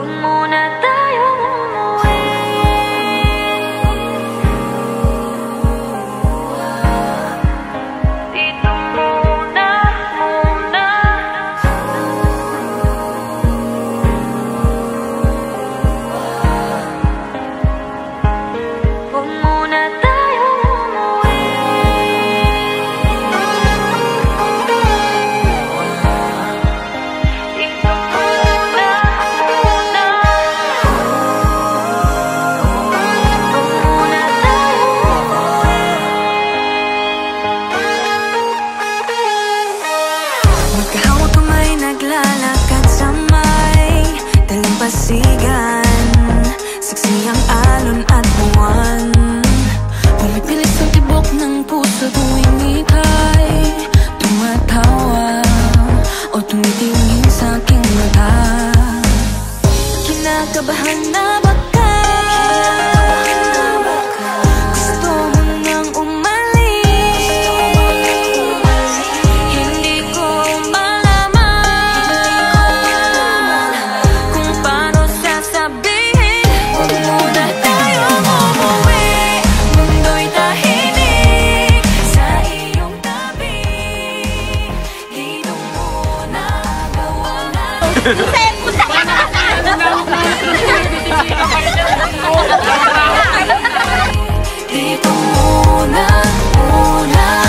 Huwag muna tayong umuwi. Dito muna, muna. Huwag muna tayong umuwi. Dito muna, muna. Huwag muna tayong umuwi. Magkahawak kamay, naglalakad sa may dalampasigan. Saksi ang alon at buwan. Pumipilit sa tibok ng puso tuwing ika'y tumatawa o tumitingin sa aking mata. Kinakabahan na baka gusto mo nang umalis. Hindi ko malaman kung paano sasabihin. Huwag muna tayong umuwi. Mundo'y tahimik sa iyong tabi. Dito muna gawa na. Dito muna, muna.